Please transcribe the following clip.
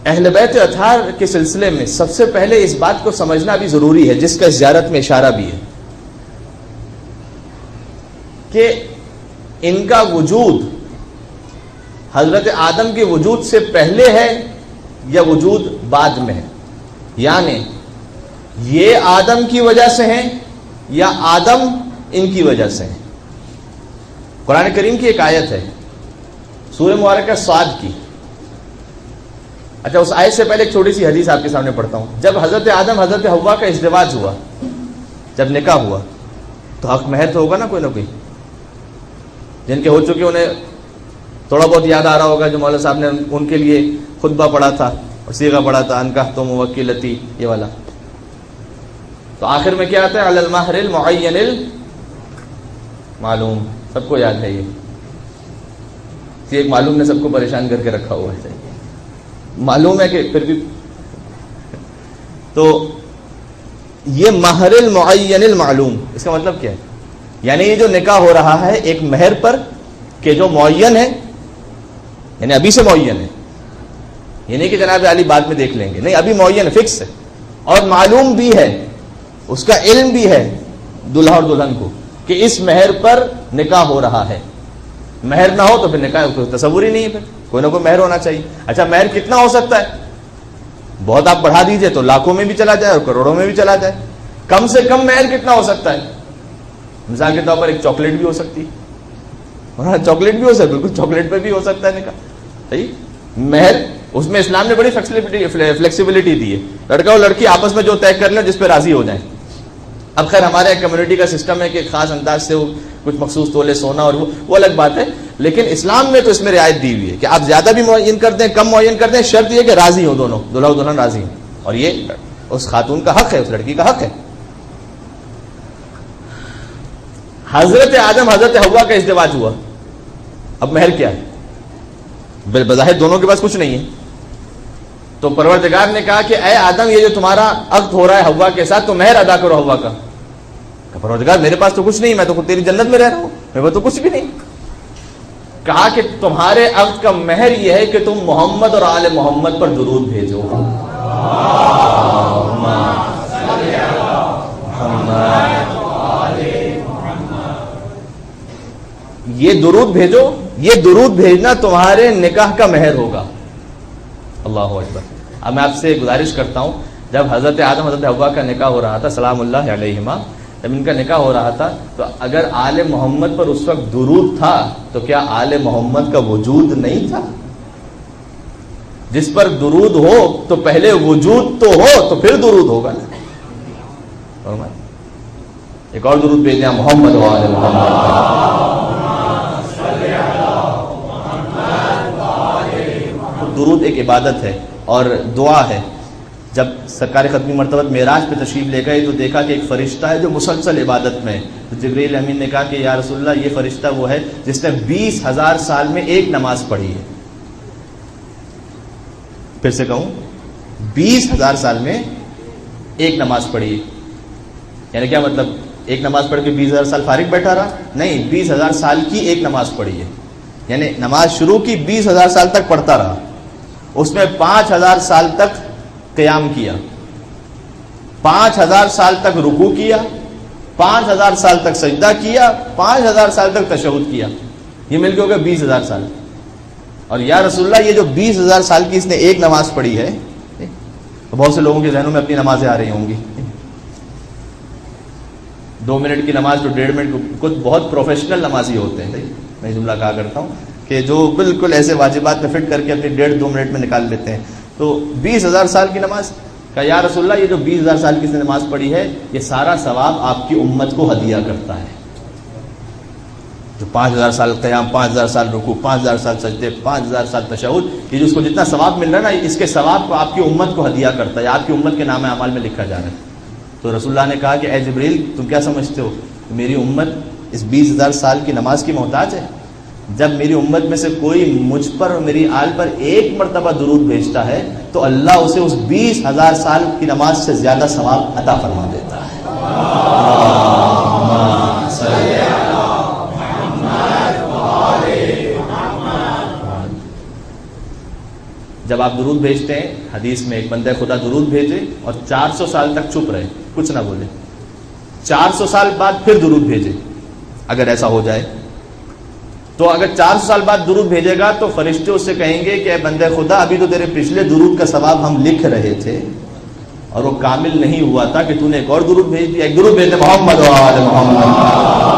اہل بیت اطہار کے سلسلے میں سب سے پہلے اس بات کو سمجھنا بھی ضروری ہے، جس کا زیارت میں اشارہ بھی ہے، کہ ان کا وجود حضرت آدم کے وجود سے پہلے ہے یا وجود بعد میں ہے، یعنی یہ آدم کی وجہ سے ہیں یا آدم ان کی وجہ سے ہیں۔ قرآن کریم کی ایک آیت ہے سورہ مبارکہ صاد کی۔ اچھا، اس آیت سے پہلے ایک چھوٹی سی حدیث آپ کے سامنے پڑھتا ہوں۔ جب حضرت آدم حضرت حوا کا ازدواج ہوا، جب نکاح ہوا، تو حق مہر تو ہوگا نا کوئی نہ کوئی، جن کے ہو چکے انہیں تھوڑا بہت یاد آ رہا ہوگا، جو مولانا صاحب نے ان کے لیے خطبہ پڑھا تھا اور صیغہ پڑھا تھا، انکحتم موکلتی، یہ والا۔ تو آخر میں کیا آتا ہے؟ علی المہر المعین المعلوم، سب کو یاد ہے یہ ایک معلوم نے سب کو پریشان کر کے رکھا ہوا ہے، معلوم ہے کہ پھر بھی۔ تو یہ مہر المعین المعلوم، اس کا مطلب کیا ہے؟ یعنی یہ جو نکاح ہو رہا ہے ایک مہر پر کہ جو معین ہے، یعنی ابھی سے معین ہے، یہ نہیں کہ جناب علی بعد میں دیکھ لیں گے، نہیں، ابھی معین ہے، فکس ہے، اور معلوم بھی ہے، اس کا علم بھی ہے دلہا اور دلہن کو کہ اس مہر پر نکاح ہو رہا ہے۔ مہر نہ ہو تو پھر نکاح کوئی تصور ہی نہیں ہے، پھر کوئی نہ کوئی مہر ہونا چاہیے۔ اچھا، مہر کتنا ہو سکتا ہے؟ بہت آپ بڑھا دیجئے تو لاکھوں میں بھی چلا جائے اور کروڑوں میں بھی چلا جائے۔ کم سے کم مہر کتنا ہو سکتا ہے؟ مثال کے طور پر ایک چاکلیٹ بھی ہو سکتی ہے، چاکلیٹ بھی ہو سکتا ہے، بالکل چاکلیٹ پہ بھی ہو سکتا ہے نکاح، صحیح۔ مہر اس میں اسلام نے بڑی فلیکسیبلٹی دی ہے، لڑکا اور لڑکی آپس میں جو طے کر لیں جس پہ راضی ہو جائیں۔ اب خیر ہمارے کمیونٹی کا سسٹم ہے کہ خاص انداز سے وہ کچھ مخصوص تولے سونا اور وہ الگ بات ہے، لیکن اسلام میں تو اس میں رعایت دی ہوئی ہے کہ آپ زیادہ بھی معین کر دیں، کم معین کر دیں، شرط یہ کہ راضی ہو دونوں، دلہا و دلہن راضی ہیں، اور یہ اس خاتون کا حق ہے، اس لڑکی کا حق ہے۔ حضرت آدم حضرت حوا کا ازدواج ہوا، اب مہر کیا ہے؟ بظاہر دونوں کے پاس کچھ نہیں ہے، تو پروردگار نے کہا کہ اے آدم، یہ جو تمہارا عقد ہو رہا ہے حوا کے ساتھ، تو مہر ادا کرو حوا کا۔ پروردگار میرے پاس تو کچھ نہیں، میں تو تیری جنت میں رہ رہا ہوں، میرے پاس تو کچھ بھی نہیں۔ کہا کہ تمہارے عقد کا مہر یہ ہے کہ تم محمد اور آل محمد پر درود بھیجو۔ یہ درود بھیجو، یہ درود بھیجنا تمہارے نکاح کا مہر ہوگا۔ اللہ اکبر۔ اب میں آپ سے گزارش کرتا ہوں، جب حضرت آدم حضرت حوا کا نکاح ہو رہا تھا سلام اللہ علیہما، جب ان کا نکاح ہو رہا تھا، تو اگر آل محمد پر اس وقت درود تھا تو کیا آل محمد کا وجود نہیں تھا؟ جس پر درود ہو تو پہلے وجود تو ہو، تو پھر درود ہوگا نا۔ ایک اور درود بھیجنا، محمد و آل محمد۔ درود ایک عبادت ہے اور دعا ہے۔ جب سرکار ختمی مرتبہ معراج پہ تشریف لے گئے تو دیکھا کہ ایک فرشتہ ہے جو مسلسل عبادت میں ہے، تو جبریل امین نے کہا کہ یا رسول اللہ، یہ فرشتہ وہ ہے جس نے 20,000 سال میں ایک نماز پڑھی ہے۔ پھر سے کہوں، 20,000 سال میں ایک نماز پڑھی ہے، یعنی کیا مطلب؟ ایک نماز پڑھ کے 20,000 سال فارغ بیٹھا رہا؟ نہیں، 20,000 سال کی ایک نماز پڑھی ہے، یعنی نماز شروع کی 20,000 سال تک پڑھتا رہا، اس میں 5,000 سال تک قیام کیا، 5,000 سال تک رکوع کیا، 5,000 سال تک سجدہ کیا، 5,000 سال تک تشہد کیا، یہ مل کے ہو گیا 20,000 سال۔ اور یا رسول اللہ، یہ جو 20,000 سال کی اس نے ایک نماز پڑھی ہے، تو بہت سے لوگوں کے ذہنوں میں اپنی نمازیں آ رہی ہوں گی، 2 منٹ کی نماز تو 1.5 منٹ، کچھ بہت پروفیشنل نمازی ہوتے ہیں، میں جملہ کہا کرتا ہوں کہ جو بالکل ایسے واجبات میں فٹ کر کے اپنی 1.5-2 منٹ میں نکال لیتے ہیں، تو 20,000 سال کی نماز کا یا رسول اللہ، یہ جو 20,000 سال کی نماز پڑھی ہے، یہ سارا ثواب آپ کی امت کو ہدیہ کرتا ہے۔ جو 5,000 سال قیام، 5,000 سال رکوع، 5,000 سال سجدے، 5,000 سال تشہد، یہ جو اس کو جتنا ثواب مل رہا ہے نا، اس کے ثواب کو آپ کی امت کو ہدیہ کرتا ہے، آپ کی امت کے نام اعمال میں لکھا جا رہا ہے۔ تو رسول اللہ نے کہا کہ اے جبریل، تم کیا سمجھتے ہو کہ میری امت اس 20,000 سال کی نماز کی محتاج ہے؟ جب میری امت میں سے کوئی مجھ پر اور میری آل پر ایک مرتبہ درود بھیجتا ہے تو اللہ اسے اس 20,000 سال کی نماز سے زیادہ ثواب عطا فرما دیتا ہے۔ جب آپ درود بھیجتے ہیں، حدیث میں ایک بندہ خدا درود بھیجے اور 400 سال تک چپ رہے، کچھ نہ بولے، 400 سال بعد پھر درود بھیجے، اگر ایسا ہو جائے تو اگر 400 سال بعد درود بھیجے گا تو فرشتے اس سے کہیں گے کہ اے بندے خدا، ابھی تو تیرے پچھلے درود کا ثواب ہم لکھ رہے تھے اور وہ کامل نہیں ہوا تھا کہ تو نے ایک اور درود بھیج دیا. ایک درود بھیجتے محمد و آل محمد.